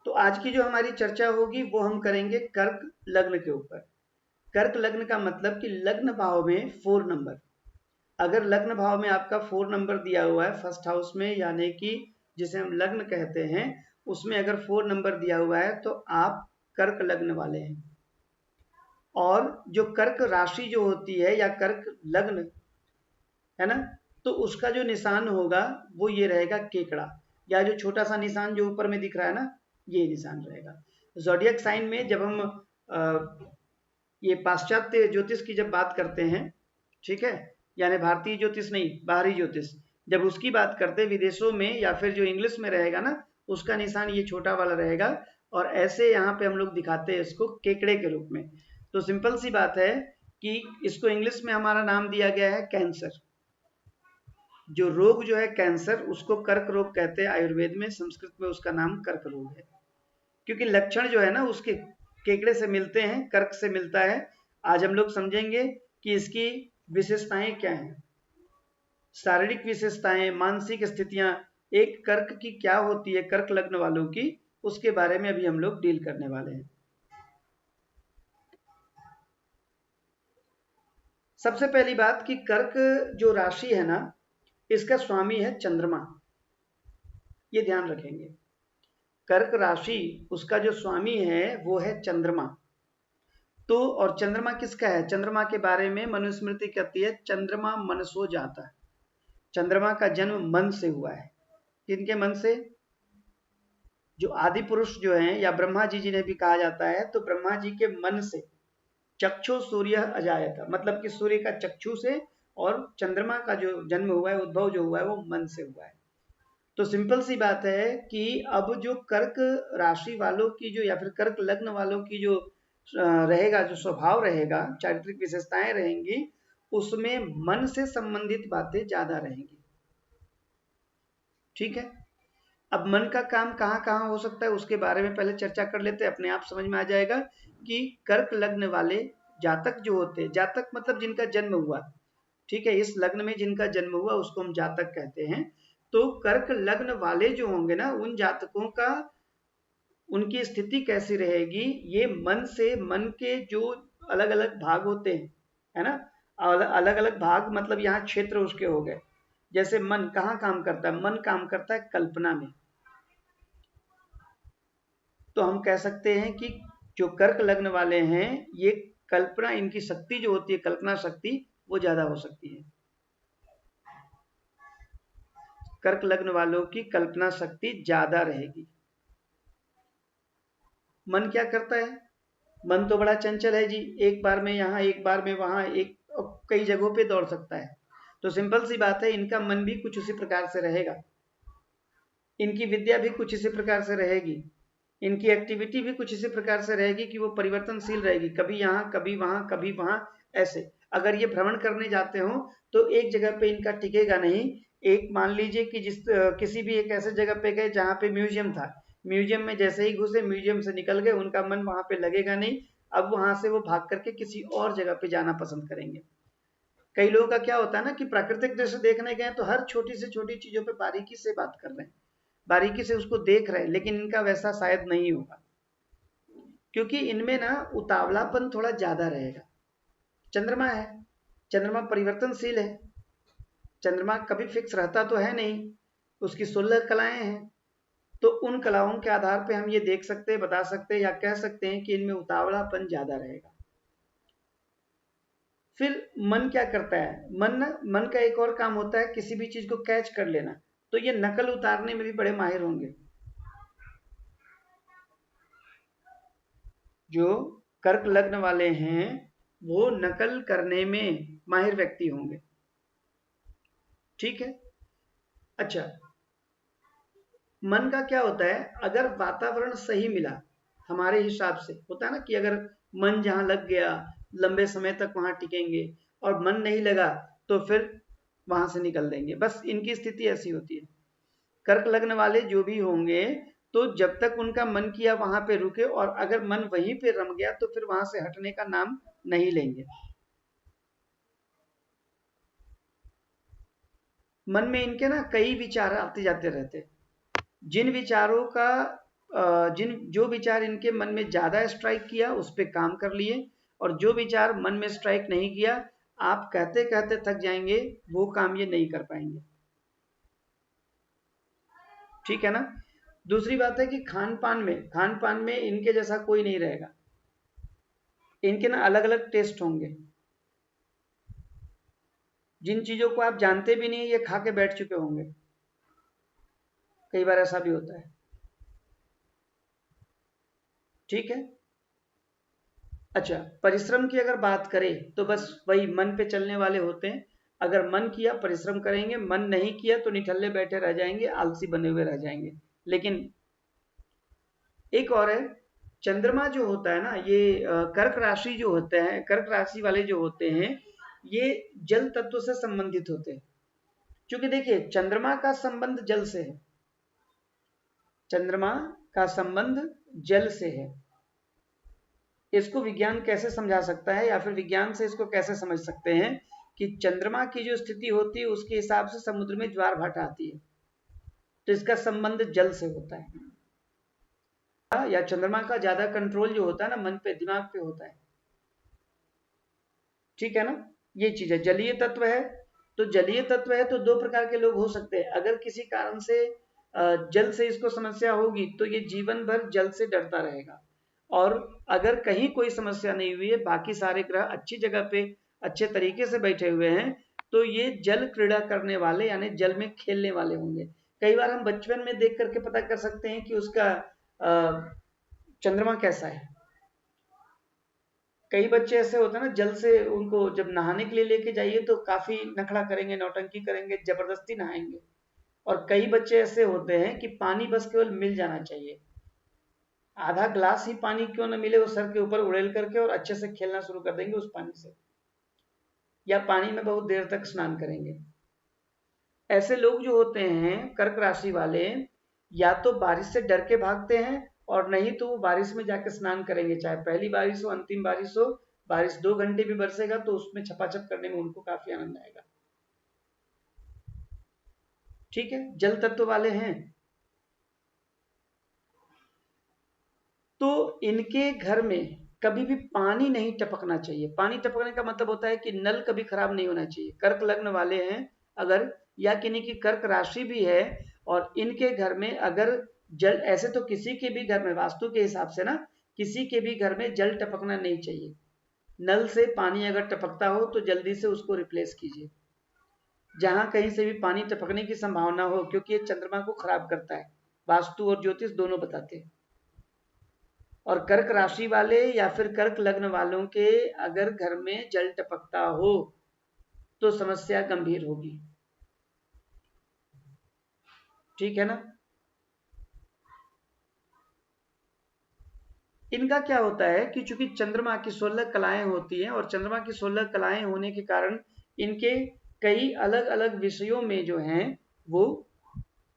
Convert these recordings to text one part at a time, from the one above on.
तो आज की जो हमारी चर्चा होगी वो हम करेंगे कर्क लग्न के ऊपर। कर्क लग्न का मतलब कि लग्न भाव में 4 नंबर, अगर लग्न भाव में आपका 4 नंबर दिया हुआ है फर्स्ट हाउस में, यानी कि जिसे हम लग्न कहते हैं, उसमें अगर 4 नंबर दिया हुआ है तो आप कर्क लग्न वाले हैं। और जो कर्क राशि जो होती है या कर्क लग्न है ना, तो उसका जो निशान होगा वो ये रहेगा केकड़ा, या जो छोटा सा निशान जो ऊपर में दिख रहा है ना, ये निशान रहेगा। ज़ोडिएक साइन में जब हम ये पाश्चात्य ज्योतिष की जब बात करते हैं, ठीक है, यानी भारतीय ज्योतिष नहीं, बाहरी ज्योतिष, जब उसकी बात करते हैं विदेशों में या फिर जो इंग्लिश में रहेगा ना, उसका निशान ये छोटा वाला रहेगा, और ऐसे यहाँ पे हम लोग दिखाते हैं इसको केकड़े के रूप में। तो सिंपल सी बात है कि इसको इंग्लिश में हमारा नाम दिया गया है कैंसर। जो रोग जो है कैंसर, उसको कर्क रोग कहते हैं आयुर्वेद में, संस्कृत में उसका नाम कर्क रोग है, क्योंकि लक्षण जो है ना उसके केकड़े से मिलते हैं, कर्क से मिलता है। आज हम लोग समझेंगे कि इसकी विशेषताएं क्या हैं, शारीरिक विशेषताएं, मानसिक स्थितियां, एक कर्क की क्या होती है, कर्क लग्न वालों की, उसके बारे में अभी हम लोग डील करने वाले हैं। सबसे पहली बात कि कर्क जो राशि है ना, इसका स्वामी है चंद्रमा, ये ध्यान रखेंगे। कर्क राशि, उसका जो स्वामी है वो है चंद्रमा। तो और चंद्रमा किसका है, चंद्रमा के बारे में मनुस्मृति कहती है चंद्रमा मनसो जाता है। चंद्रमा का जन्म मन से हुआ है। किनके मन से, जो आदि पुरुष जो हैं या ब्रह्मा जी जिन्हें भी कहा जाता है, तो ब्रह्मा जी के मन से। चक्षु सूर्य अजायता, मतलब कि सूर्य का चक्षु से, और चंद्रमा का जो जन्म हुआ है, उद्भव जो हुआ है, वो मन से हुआ है। तो सिंपल सी बात है कि अब जो कर्क राशि वालों की जो, या फिर कर्क लग्न वालों की जो रहेगा, जो स्वभाव रहेगा, चारित्रिक विशेषताएं रहेंगी, उसमें मन से संबंधित बातें ज्यादा रहेंगी। ठीक है, अब मन का काम कहाँ कहाँ हो सकता है उसके बारे में पहले चर्चा कर लेते हैं, अपने आप समझ में आ जाएगा कि कर्क लग्न वाले जातक जो होते हैं, जातक मतलब जिनका जन्म हुआ, ठीक है, इस लग्न में जिनका जन्म हुआ उसको हम जातक कहते हैं। तो कर्क लग्न वाले जो होंगे ना, उन जातकों का, उनकी स्थिति कैसी रहेगी, ये मन से, मन के जो अलग अलग भाग होते हैं, है ना, अलग अलग भाग मतलब यहाँ क्षेत्र उसके हो गए। जैसे मन कहाँ काम करता है, मन काम करता है कल्पना में। तो हम कह सकते हैं कि जो कर्क लग्न वाले हैं, ये कल्पना, इनकी शक्ति जो होती है, कल्पना शक्ति, वो ज्यादा हो सकती है। कर्क लग्न वालों की कल्पना शक्ति ज्यादा रहेगी। मन क्या करता है, मन तो बड़ा चंचल है जी, एक बार में यहाँ, एक बार में वहां, एक कई जगहों पे दौड़ सकता है। तो सिंपल सी बात है, इनका मन भी कुछ उसी प्रकार से रहेगा, इनकी विद्या भी कुछ इसी प्रकार से रहेगी, इनकी एक्टिविटी भी कुछ इसी प्रकार से रहेगी कि वो परिवर्तनशील रहेगी, कभी यहाँ कभी वहां कभी वहां, ऐसे। अगर ये भ्रमण करने जाते हो तो एक जगह पे इनका टिकेगा नहीं। एक मान लीजिए कि किसी भी एक ऐसे जगह पे गए जहाँ पे म्यूजियम था, म्यूजियम में जैसे ही घुसे, म्यूजियम से निकल गए, उनका मन वहां पे लगेगा नहीं। अब वहां से वो भाग करके किसी और जगह पे जाना पसंद करेंगे। कई लोगों का क्या होता है ना कि प्राकृतिक दृश्य देखने गए तो हर छोटी से छोटी चीजों पे बारीकी से बात कर रहे हैं, बारीकी से उसको देख रहे हैं, लेकिन इनका वैसा शायद नहीं होगा, क्योंकि इनमें ना उतावलापन थोड़ा ज्यादा रहेगा। चंद्रमा है, चंद्रमा परिवर्तनशील है, चंद्रमा कभी फिक्स रहता तो है नहीं, उसकी 16 कलाएं हैं। तो उन कलाओं के आधार पे हम ये देख सकते हैं, बता सकते हैं, या कह सकते हैं कि इनमें उतावलापन ज्यादा रहेगा। फिर मन क्या करता है, मन का एक और काम होता है किसी भी चीज को कैच कर लेना, तो ये नकल उतारने में भी बड़े माहिर होंगे। जो कर्क लग्न वाले हैं वो नकल करने में माहिर व्यक्ति होंगे। ठीक है, अच्छा, मन का क्या होता है, अगर वातावरण सही मिला, हमारे हिसाब से होता है ना कि अगर मन जहां लग गया, लंबे समय तक वहां टिकेंगे, और मन नहीं लगा तो फिर वहां से निकल देंगे, बस इनकी स्थिति ऐसी होती है। कर्क लग्न वाले जो भी होंगे, तो जब तक उनका मन किया वहां पे रुके, और अगर मन वहीं पे रम गया तो फिर वहां से हटने का नाम नहीं लेंगे। मन में इनके ना कई विचार आते जाते रहते हैं, जिन विचारों का जो विचार इनके मन में ज्यादा स्ट्राइक किया उस पर काम कर लिए, और जो विचार मन में स्ट्राइक नहीं किया, आप कहते कहते थक जाएंगे, वो काम ये नहीं कर पाएंगे। ठीक है ना। दूसरी बात है कि खान पान में इनके जैसा कोई नहीं रहेगा। इनके ना अलग अलग टेस्ट होंगे। जिन चीजों को आप जानते भी नहीं ये खा के बैठ चुके होंगे। कई बार ऐसा भी होता है। ठीक है। अच्छा, परिश्रम की अगर बात करें तो बस वही मन पे चलने वाले होते हैं। अगर मन किया परिश्रम करेंगे, मन नहीं किया तो निठल्ले बैठे रह जाएंगे, आलसी बने हुए रह जाएंगे। लेकिन एक और है, चंद्रमा जो होता है ना, ये कर्क राशि जो होते हैं, कर्क राशि वाले जो होते हैं, ये जल तत्व से संबंधित होते हैं। क्योंकि देखिए चंद्रमा का संबंध जल से है। चंद्रमा का संबंध जल से है। इसको विज्ञान कैसे समझा सकता है, या फिर विज्ञान से इसको कैसे समझ सकते हैं कि चंद्रमा की जो स्थिति होती है उसके हिसाब से समुद्र में ज्वार भाटा आती है, तो इसका संबंध जल से होता है। या चंद्रमा का ज्यादा कंट्रोल जो होता है ना मन पे, दिमाग पे होता है। ठीक है ना। ये चीज है, जलीय तत्व है। तो जलीय तत्व है तो दो प्रकार के लोग हो सकते हैं। अगर किसी कारण से जल से इसको समस्या होगी तो ये जीवन भर जल से डरता रहेगा। और अगर कहीं कोई समस्या नहीं हुई है, बाकी सारे ग्रह अच्छी जगह पे अच्छे तरीके से बैठे हुए हैं, तो ये जल क्रीड़ा करने वाले यानी जल में खेलने वाले होंगे। कई बार हम बचपन में देख करके पता कर सकते हैं कि उसका चंद्रमा कैसा है। कई बच्चे ऐसे होते हैं ना, जल से उनको जब नहाने के लिए लेके जाइए तो काफी नखड़ा करेंगे, नौटंकी करेंगे, जबरदस्ती नहाएंगे। और कई बच्चे ऐसे होते हैं कि पानी बस केवल मिल जाना चाहिए, आधा ग्लास ही पानी क्यों न मिले, वो सर के ऊपर उड़ेल करके और अच्छे से खेलना शुरू कर देंगे उस पानी से, या पानी में बहुत देर तक स्नान करेंगे। ऐसे लोग जो होते हैं कर्क राशि वाले, या तो बारिश से डर के भागते हैं, और नहीं तो वो बारिश में जाके स्नान करेंगे, चाहे पहली बारिश हो अंतिम बारिश हो। बारिश 2 घंटे भी बरसेगा तो उसमें छपाछप करने में उनको काफी आनंद आएगा। ठीक है, जल तत्व वाले हैं। तो इनके घर में कभी भी पानी नहीं टपकना चाहिए। पानी टपकने का मतलब होता है कि नल कभी खराब नहीं होना चाहिए। कर्क लग्न वाले हैं अगर, या किन्हीं की कर्क राशि भी है और इनके घर में अगर जल, ऐसे तो किसी के भी घर में वास्तु के हिसाब से ना, किसी के भी घर में जल टपकना नहीं चाहिए। नल से पानी अगर टपकता हो तो जल्दी से उसको रिप्लेस कीजिए, जहां कहीं से भी पानी टपकने की संभावना हो, क्योंकि ये चंद्रमा को खराब करता है। वास्तु और ज्योतिष दोनों बताते हैं। और कर्क राशि वाले या फिर कर्क लग्न वालों के अगर घर में जल टपकता हो तो समस्या गंभीर होगी। ठीक है ना। इनका क्या होता है कि चूंकि चंद्रमा की 16 कलाएं होती हैं, और चंद्रमा की 16 कलाएं होने के कारण इनके कई अलग अलग विषयों में जो हैं वो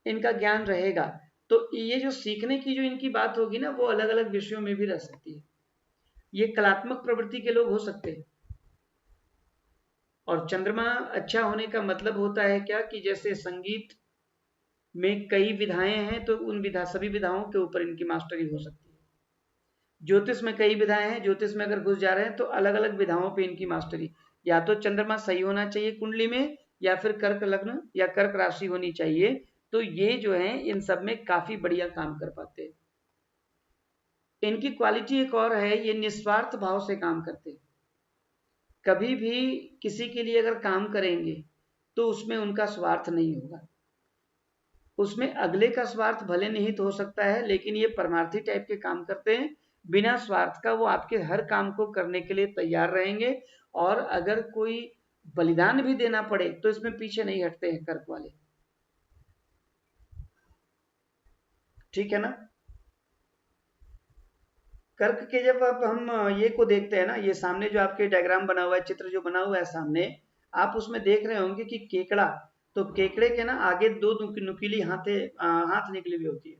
इनका ज्ञान रहेगा। तो ये जो सीखने की जो इनकी बात होगी ना, वो अलग अलग विषयों में भी रह सकती है। ये कलात्मक प्रवृत्ति के लोग हो सकते हैं। और चंद्रमा अच्छा होने का मतलब होता है क्या, कि जैसे संगीत में कई विधाएं हैं तो उन सभी विधाओं के ऊपर इनकी मास्टरी हो सकती है। ज्योतिष में कई विधाएं हैं, ज्योतिष में अगर घुस जा रहे हैं तो अलग अलग विधाओं पे इनकी मास्टरी। या तो चंद्रमा सही होना चाहिए कुंडली में, या फिर कर्क लग्न या कर्क राशि होनी चाहिए, तो ये जो है इन सब में काफी बढ़िया काम कर पाते हैं। इनकी क्वालिटी एक और है, ये निस्वार्थ भाव से काम करते हैं। कभी भी किसी के लिए अगर काम करेंगे तो उसमें उनका स्वार्थ नहीं होगा। उसमें अगले का स्वार्थ भले निहित हो सकता है, लेकिन ये परमार्थी टाइप के काम करते हैं। बिना स्वार्थ का वो आपके हर काम को करने के लिए तैयार रहेंगे, और अगर कोई बलिदान भी देना पड़े तो इसमें पीछे नहीं हटते हैं कर्क वाले। ठीक है ना। कर्क के जब अब हम ये को देखते हैं ना, ये सामने जो आपके डायग्राम बना हुआ है, चित्र जो बना हुआ है सामने, आप उसमें देख रहे होंगे कि केकड़ा, तो केकड़े के ना आगे दो नुकीली हाथ निकली हुई होती है।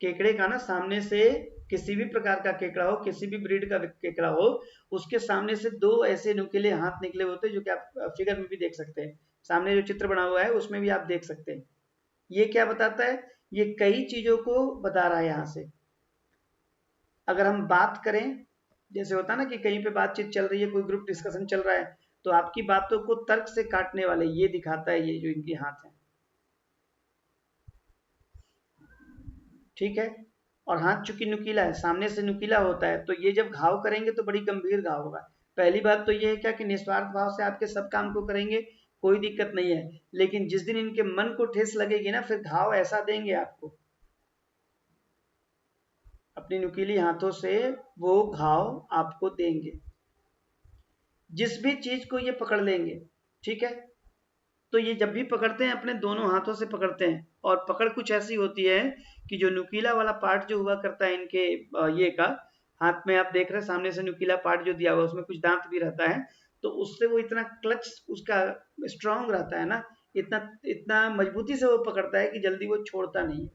केकड़े का ना सामने से, किसी भी प्रकार का केकड़ा हो, किसी भी ब्रीड का केकड़ा हो, उसके सामने से दो ऐसे नुकीले हाथ निकले होते हैं, जो कि आप फिगर में भी देख सकते हैं। सामने जो चित्र बना हुआ है उसमें भी आप देख सकते हैं। ये क्या बताता है, ये कई चीजों को बता रहा है यहाँ से। अगर हम बात करें, जैसे होता है ना कि कहीं पे बातचीत चल रही है, कोई ग्रुप डिस्कशन चल रहा है, तो आपकी बातों को तर्क से काटने वाले ये दिखाता है, ये जो इनके हाथ है, ठीक है। और हाथ चूंकि नुकीला है, सामने से नुकीला होता है, तो ये जब घाव करेंगे तो बड़ी गंभीर घाव होगा। पहली बात तो ये है क्या कि निस्वार्थ भाव से आपके सब काम को करेंगे, कोई दिक्कत नहीं है, लेकिन जिस दिन इनके मन को ठेस लगेगी ना, फिर घाव ऐसा देंगे आपको, अपनी नुकीली हाथों से वो घाव आपको देंगे, जिस भी चीज को ये पकड़ लेंगे, ठीक है। तो ये जब भी पकड़ते हैं अपने दोनों हाथों से पकड़ते हैं, और पकड़ कुछ ऐसी होती है कि जो नुकीला वाला पार्ट जो हुआ करता है इनके ये का, हाथ में आप देख रहे हैं सामने से नुकीला पार्ट जो दिया हुआ है, उसमें कुछ दांत भी रहता है, तो उससे वो इतना क्लच उसका स्ट्रांग रहता है ना, इतना इतना मजबूती से वो पकड़ता है कि जल्दी वो छोड़ता नहीं है।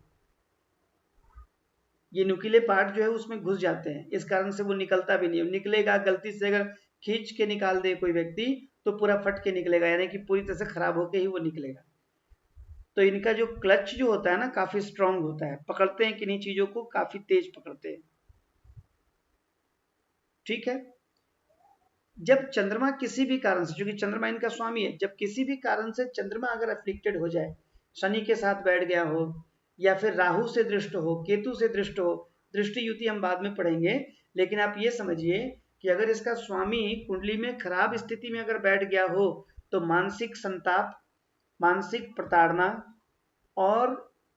ये नुकीले पार्ट जो है उसमें घुस जाते हैं, इस कारण से वो निकलता भी नहीं, निकलेगा गलती से अगर खींच के निकाल दे कोई व्यक्ति तो पूरा फट के निकलेगा, यानी कि पूरी तरह से खराब होके ही वो निकलेगा। तो इनका जो क्लच जो होता है ना काफी स्ट्रांग होता है, पकड़ते हैं किन्हीं चीजों को काफी तेज पकड़ते हैं, ठीक है। जब चंद्रमा किसी भी कारण से, क्योंकि चंद्रमा इनका स्वामी है, जब किसी भी कारण से चंद्रमा अगर अफ्लिक्टेड हो जाए, शनि के साथ बैठ गया हो, या फिर राहु से दृष्ट हो, केतु से दृष्ट हो, दृष्टि युति हम बाद में पढ़ेंगे, लेकिन आप ये समझिए कि अगर इसका स्वामी कुंडली में खराब स्थिति में अगर बैठ गया हो, तो मानसिक संताप, मानसिक प्रताड़ना और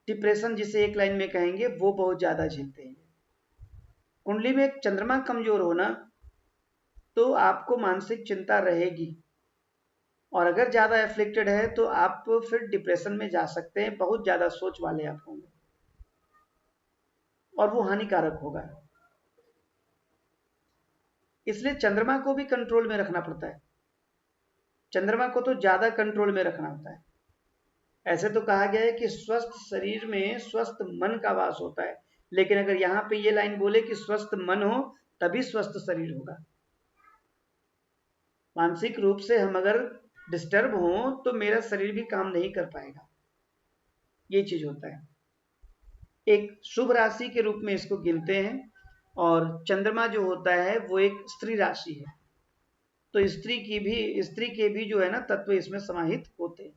डिप्रेशन जिसे एक लाइन में कहेंगे, वो बहुत ज्यादा झेलते हैं। कुंडली में एक चंद्रमा कमजोर हो ना, तो आपको मानसिक चिंता रहेगी, और अगर ज्यादा एफ्लिक्टेड है तो आप फिर डिप्रेशन में जा सकते हैं, बहुत ज्यादा सोच वाले आप होंगे, और वो हानिकारक होगा। इसलिए चंद्रमा को भी कंट्रोल में रखना पड़ता है, चंद्रमा को तो ज्यादा कंट्रोल में रखना होता है। ऐसे तो कहा गया है कि स्वस्थ शरीर में स्वस्थ मन का वास होता है, लेकिन अगर यहाँ पे ये लाइन बोले कि स्वस्थ मन हो तभी स्वस्थ शरीर होगा, मानसिक रूप से हम अगर डिस्टर्ब हों तो मेरा शरीर भी काम नहीं कर पाएगा, ये चीज होता है। एक शुभ राशि के रूप में इसको गिनते हैं, और चंद्रमा जो होता है वो एक स्त्री राशि है, तो स्त्री के भी जो है ना तत्व इसमें समाहित होते हैं।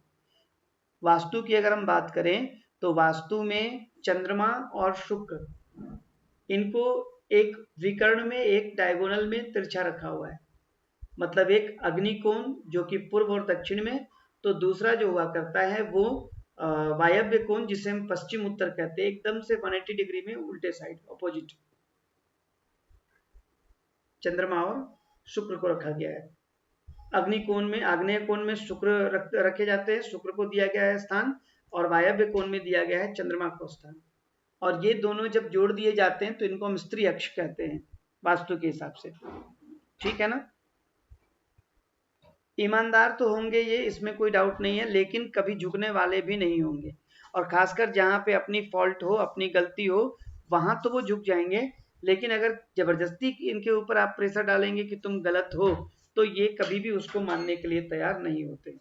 वास्तु की अगर हम बात करें तो वास्तु में चंद्रमा और शुक्र, इनको एक विकर्ण में, एक डायगोनल में तिरछा रखा हुआ है, मतलब एक अग्निकोण जो कि पूर्व और दक्षिण में, तो दूसरा जो हुआ करता है वो वायव्य कोण जिसे हम पश्चिम उत्तर कहते हैं, एकदम से 180 डिग्री में उल्टे साइड अपोजिट चंद्रमा और शुक्र को रखा गया है। अग्निकोण में, आग्नेय कोण में शुक्र रखे जाते हैं, शुक्र को दिया गया है स्थान, और वायव्य कोण में दिया गया है चंद्रमा को स्थान, और ये दोनों जब जोड़ दिए जाते हैं तो इनको हम स्त्री अक्ष कहते हैं वास्तु के हिसाब से, ठीक है ना। ईमानदार तो होंगे ये, इसमें कोई डाउट नहीं है, लेकिन कभी झुकने वाले भी नहीं होंगे, और खासकर जहां पे अपनी फॉल्ट हो, अपनी गलती हो, वहां तो वो झुक जाएंगे, लेकिन अगर जबरदस्ती इनके ऊपर आप प्रेशर डालेंगे कि तुम गलत हो, तो ये कभी भी उसको मानने के लिए तैयार नहीं होते।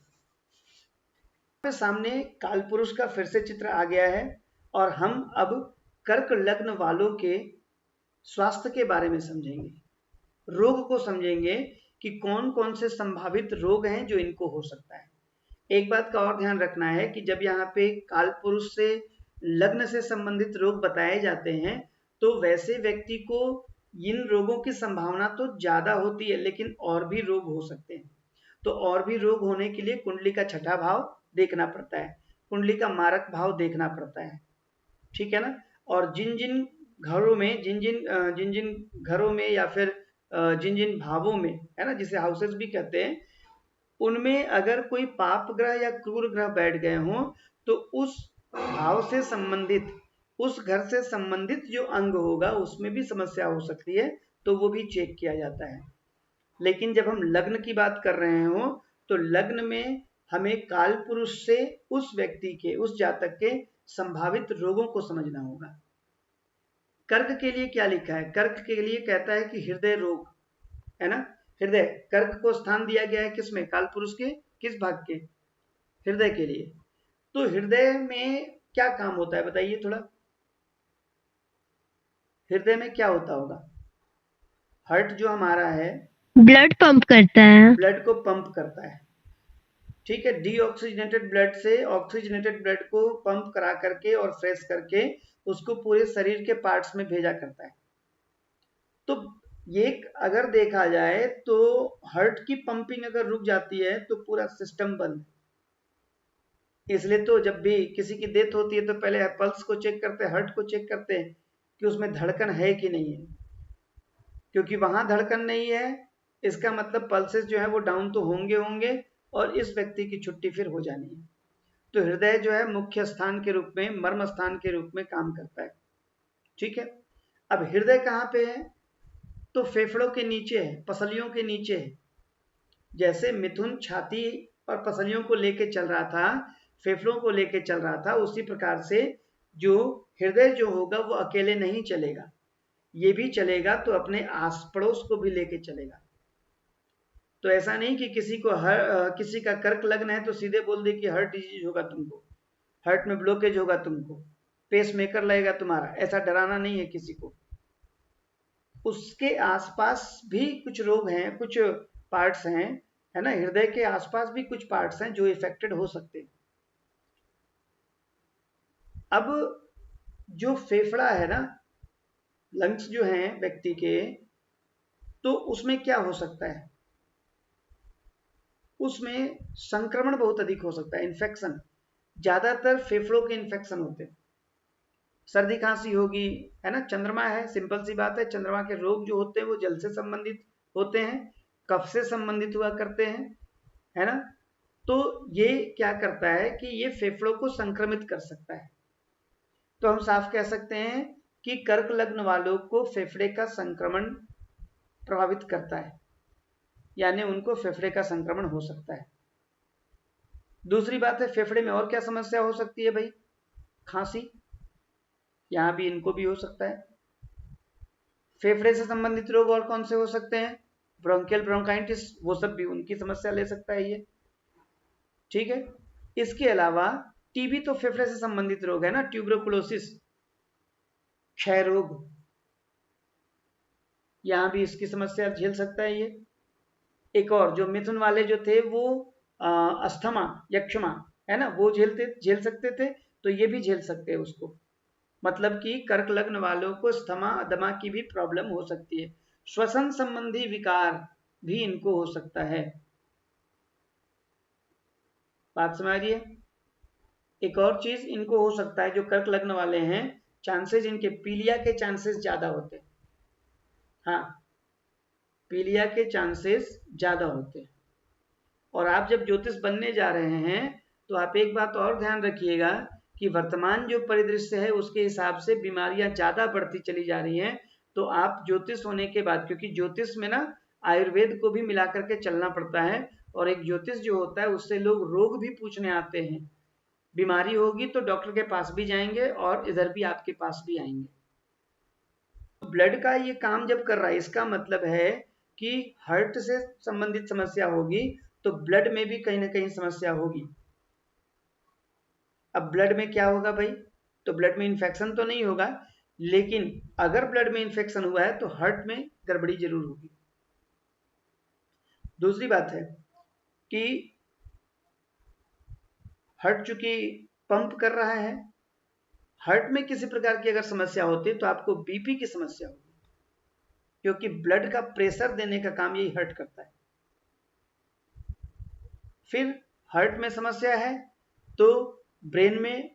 सामने काल पुरुष का फिर से चित्र आ गया है, और हम अब कर्क लग्न वालों के स्वास्थ्य के बारे में समझेंगे, रोग को समझेंगे कि कौन कौन से संभावित रोग हैं जो इनको हो सकता है। एक बात का और ध्यान रखना है कि जब यहाँ पे काल पुरुष से लग्न से संबंधित रोग बताए जाते हैं, तो वैसे व्यक्ति को इन रोगों की संभावना तो ज्यादा होती है, लेकिन और भी रोग हो सकते हैं। तो और भी रोग होने के लिए कुंडली का छठा भाव देखना पड़ता है, कुंडली का मारक भाव देखना पड़ता है, ठीक है ना। और जिन जिन घरों में, जिन जिन घरों में या फिर जिन जिन भावों में, है ना, जिसे हाउसेस भी कहते हैं, उनमें अगर कोई पाप ग्रह या क्रूर ग्रह बैठ गए हों, तो उस भाव से संबंधित, उस घर से संबंधित जो अंग होगा उसमें भी समस्या हो सकती है, तो वो भी चेक किया जाता है। लेकिन जब हम लग्न की बात कर रहे हो, तो लग्न में हमें काल पुरुष से उस व्यक्ति के, उस जातक के संभावित रोगों को समझना होगा। कर्क के लिए क्या लिखा है? कर्क के लिए कहता है कि हृदय रोग, है ना, हृदय, कर्क को स्थान दिया गया है किसमें? काल पुरुष के किस भाग के? हृदय के लिए। तो हृदय में क्या काम होता है बताइए थोड़ा, हृदय में क्या होता होगा? हार्ट जो हमारा है ब्लड पंप करता है। ब्लड को पंप करता है, ठीक है। डीऑक्सीजनेटेड ब्लड से ऑक्सीजनेटेड ब्लड को पंप करा करके और फ्रेश करके उसको पूरे शरीर के पार्ट्स में भेजा करता है। तो ये अगर देखा जाए तो हार्ट की पंपिंग अगर रुक जाती है तो पूरा सिस्टम बंद। इसलिए तो जब भी किसी की डेथ होती है तो पहले पल्स को चेक करते हैं, हार्ट को चेक करते हैं कि उसमें धड़कन है कि नहीं है, क्योंकि वहां धड़कन नहीं है इसका मतलब पल्सेस जो है वो डाउन तो होंगे होंगे और इस व्यक्ति की छुट्टी फिर हो जानी है। तो हृदय जो है मुख्य स्थान के रूप में, मर्म स्थान के रूप में काम करता है, ठीक है। अब हृदय कहाँ पे है? तो फेफड़ों के नीचे है, पसलियों के नीचे है। जैसे मिथुन छाती और पसलियों को लेके चल रहा था, फेफड़ों को लेके चल रहा था, उसी प्रकार से जो हृदय जो होगा वो अकेले नहीं चलेगा, ये भी चलेगा तो अपने आस पड़ोस को भी लेके चलेगा। तो ऐसा नहीं कि किसी का कर्क लग्न है तो सीधे बोल दे कि हार्ट डिजीज होगा तुमको, हार्ट में ब्लॉकेज होगा तुमको, पेस मेकर लगेगा तुम्हारा, ऐसा डराना नहीं है किसी को। उसके आसपास भी कुछ रोग हैं, कुछ पार्ट्स हैं, है ना, हृदय के आसपास भी कुछ पार्ट्स हैं जो इफेक्टेड हो सकते हैं। अब जो फेफड़ा है ना, लंग्स जो हैं व्यक्ति के, तो उसमें क्या हो सकता है? उसमें संक्रमण बहुत अधिक हो सकता है, इन्फेक्शन। ज्यादातर फेफड़ों के इन्फेक्शन होते हैं, सर्दी खांसी होगी, है ना, चंद्रमा है, सिंपल सी बात है, चंद्रमा के रोग जो होते हैं वो जल से संबंधित होते हैं, कफ से संबंधित हुआ करते हैं, है ना। तो ये क्या करता है कि ये फेफड़ों को संक्रमित कर सकता है। तो हम साफ कह सकते हैं कि कर्क लग्न वालों को फेफड़े का संक्रमण प्रभावित करता है, यानी उनको फेफड़े का संक्रमण हो सकता है। दूसरी बात है, फेफड़े में और क्या समस्या हो सकती है भाई? खांसी, यहां भी इनको भी हो सकता है। फेफड़े से संबंधित रोग और कौन से हो सकते हैं? ब्रोंकियल ब्रोंकाइटिस, वो सब भी उनकी समस्या ले सकता है ये, ठीक है। इसके अलावा टीबी तो फेफड़े से संबंधित रोग है ना, ट्यूबरकुलोसिस, क्षय रोग, यहां भी इसकी समस्या झेल सकता है ये। एक और जो मिथुन वाले जो थे वो अस्थमा, यक्षमा, है ना, वो झेल सकते थे, तो ये भी झेल सकते हैं उसको। मतलब कि कर्क लग्न वालों को स्थमा अदमा की भी प्रॉब्लम हो सकती है, श्वसन संबंधी विकार भी इनको हो सकता है। बात समझ रही है? एक और चीज इनको हो सकता है, जो कर्क लग्न वाले हैं, चांसेस इनके पीलिया के चांसेस ज्यादा होते हैं। हाँ, पीलिया के चांसेस ज्यादा होते हैं। और आप जब ज्योतिष बनने जा रहे हैं तो आप एक बात और ध्यान रखिएगा कि वर्तमान जो परिदृश्य है उसके हिसाब से बीमारियां ज्यादा बढ़ती चली जा रही हैं। तो आप ज्योतिष होने के बाद, क्योंकि ज्योतिष में ना आयुर्वेद को भी मिला करके चलना पड़ता है, और एक ज्योतिष जो होता है उससे लोग रोग भी पूछने आते हैं। बीमारी होगी तो डॉक्टर के पास भी जाएंगे और इधर भी आपके पास भी आएंगे। ब्लड का ये काम जब कर रहा है, इसका मतलब है कि हार्ट से संबंधित समस्या होगी तो ब्लड में भी कहीं ना कहीं समस्या होगी। अब ब्लड में क्या होगा भाई? तो ब्लड में इन्फेक्शन तो नहीं होगा, लेकिन अगर ब्लड में इन्फेक्शन हुआ है तो हार्ट में गड़बड़ी जरूर होगी। दूसरी बात है कि हार्ट चूंकि पंप कर रहा है, हार्ट में किसी प्रकार की अगर समस्या होती है तो आपको बीपी की समस्या होगी, क्योंकि ब्लड का प्रेशर देने का काम यही हार्ट करता है। फिर हार्ट में समस्या है तो ब्रेन में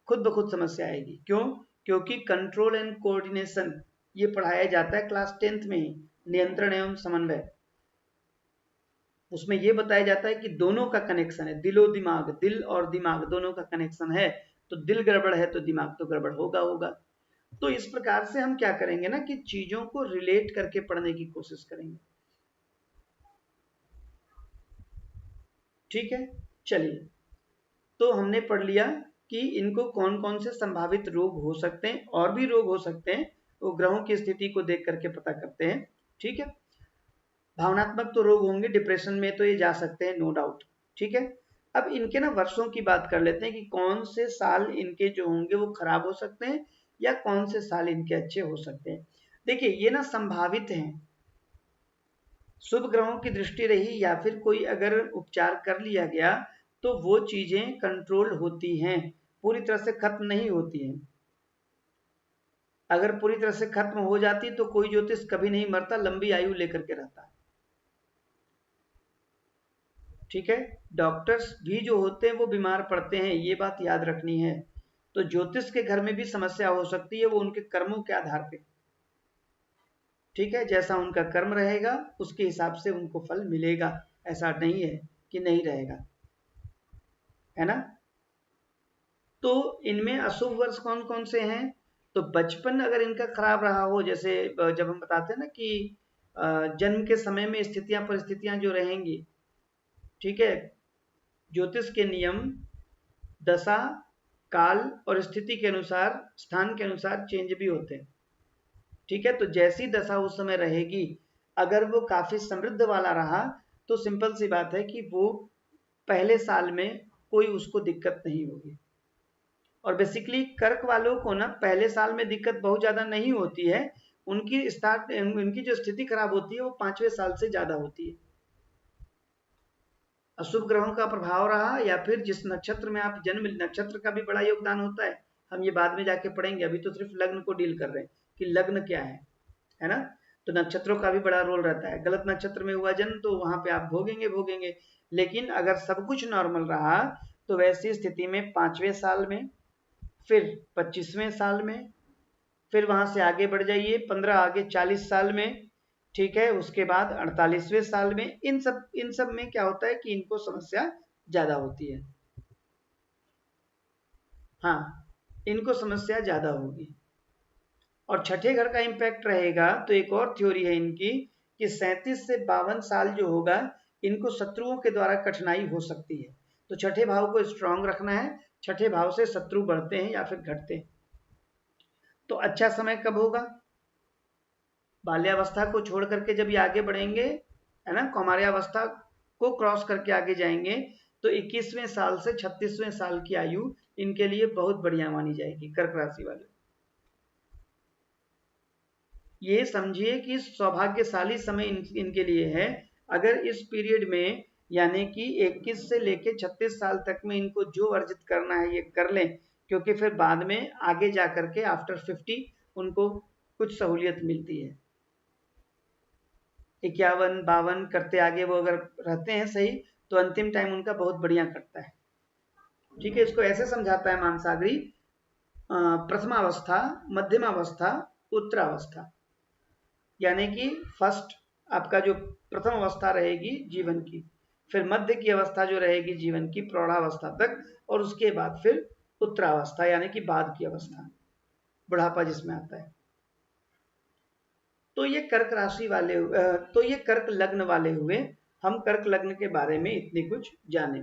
खुद ब खुद समस्या आएगी। क्यों? क्योंकि कंट्रोल एंड कोऑर्डिनेशन ये पढ़ाया जाता है क्लास 10th में ही, नियंत्रण एवं समन्वय। उसमें ये बताया जाता है कि दोनों का कनेक्शन है, दिलो दिमाग, दिल और दिमाग दोनों का कनेक्शन है। तो दिल गड़बड़ है तो दिमाग तो गड़बड़ होगा होगा। तो इस प्रकार से हम क्या करेंगे ना कि चीजों को रिलेट करके पढ़ने की कोशिश करेंगे, ठीक है। चलिए, तो हमने पढ़ लिया कि इनको कौन कौन से संभावित रोग हो सकते हैं, और भी रोग हो सकते हैं, वो ग्रहों की स्थिति को देख करके पता करते हैं, ठीक है। भावनात्मक तो रोग होंगे, डिप्रेशन में तो ये जा सकते हैं, नो डाउट, ठीक है। अब इनके ना वर्षों की बात कर लेते हैं कि कौन से साल इनके जो होंगे वो खराब हो सकते हैं या कौन से साल इनके अच्छे हो सकते हैं। देखिए ये ना संभावित हैं, शुभ ग्रहों की दृष्टि रही या फिर कोई अगर उपचार कर लिया गया तो वो चीजें कंट्रोल होती हैं, पूरी तरह से खत्म नहीं होती हैं। अगर पूरी तरह से खत्म हो जाती तो कोई ज्योतिष कभी नहीं मरता, लंबी आयु लेकर के रहता है। ठीक है, डॉक्टर्स भी जो होते हैं वो बीमार पड़ते हैं, ये बात याद रखनी है। तो ज्योतिष के घर में भी समस्या हो सकती है, वो उनके कर्मों के आधार पे। ठीक है, जैसा उनका कर्म रहेगा उसके हिसाब से उनको फल मिलेगा, ऐसा नहीं है कि नहीं रहेगा, है ना। तो इनमें अशुभ वर्ष कौन कौन से हैं? तो बचपन अगर इनका खराब रहा हो, जैसे जब हम बताते हैं ना कि जन्म के समय में स्थितियां परिस्थितियां जो रहेंगी, ठीक है, ज्योतिष के नियम दशा काल और स्थिति के अनुसार, स्थान के अनुसार चेंज भी होते हैं। ठीक है, तो जैसी दशा उस समय रहेगी, अगर वो काफी समृद्ध वाला रहा तो सिंपल सी बात है कि वो पहले साल में कोई उसको दिक्कत नहीं होगी। और बेसिकली कर्क वालों को ना पहले साल में दिक्कत बहुत ज्यादा नहीं होती है, उनकी जो स्थिति खराब होती है वो 5वें साल से ज्यादा होती है। अशुभ ग्रहों का प्रभाव रहा या फिर जिस नक्षत्र में आप जन्म, नक्षत्र का भी बड़ा योगदान होता है, हम ये बाद में जाके पढ़ेंगे, अभी तो सिर्फ लग्न को डील कर रहे हैं कि लग्न क्या है ना। तो नक्षत्रों का भी बड़ा रोल रहता है, गलत नक्षत्र में हुआ जन्म तो वहां पे आप भोगेंगे। लेकिन अगर सब कुछ नॉर्मल रहा तो वैसी स्थिति में 5वें साल में, फिर 25वें साल में, फिर वहां से आगे बढ़ जाइए 15 आगे 40 साल में, ठीक है, उसके बाद 48वें साल में, इन सब में क्या होता है कि इनको समस्या ज्यादा होती है। हाँ, इनको समस्या ज्यादा होगी। और छठे घर का इंपैक्ट रहेगा तो एक और थ्योरी है इनकी कि 37 से 52 साल जो होगा इनको शत्रुओं के द्वारा कठिनाई हो सकती है। तो छठे भाव को स्ट्रांग रखना है, छठे भाव से शत्रु बढ़ते हैं या फिर घटते हैं। तो अच्छा समय कब होगा? बाल्यावस्था को छोड़ करके जब ये आगे बढ़ेंगे, है ना, कौमार्यावस्था को क्रॉस करके आगे जाएंगे तो 21वें साल से 36वें साल की आयु इनके लिए बहुत बढ़िया मानी जाएगी। कर्क राशि वाले ये समझिए कि सौभाग्यशाली समय इनके लिए है। अगर इस पीरियड में यानी कि 21 से लेके 36 साल तक में इनको जो अर्जित करना है ये कर लें, क्योंकि फिर बाद में आगे जा करके आफ्टर 50 उनको कुछ सहूलियत मिलती है। 51-52 करते आगे वो अगर रहते हैं सही तो अंतिम टाइम उनका बहुत बढ़िया कटता है। ठीक है, इसको ऐसे समझाता है मानसागरी, प्रथमावस्था, मध्यमावस्था, उत्तरावस्था। यानी कि फर्स्ट आपका जो प्रथम अवस्था रहेगी जीवन की, फिर मध्य की अवस्था जो रहेगी जीवन की प्रौढ़ावस्था तक, और उसके बाद फिर उत्तरावस्था यानी कि बाद की अवस्था, बुढ़ापा जिसमें आता है। तो ये कर्क राशि वाले, तो ये कर्क लग्न वाले हुए। हम कर्क लग्न के बारे में इतनी कुछ जाने।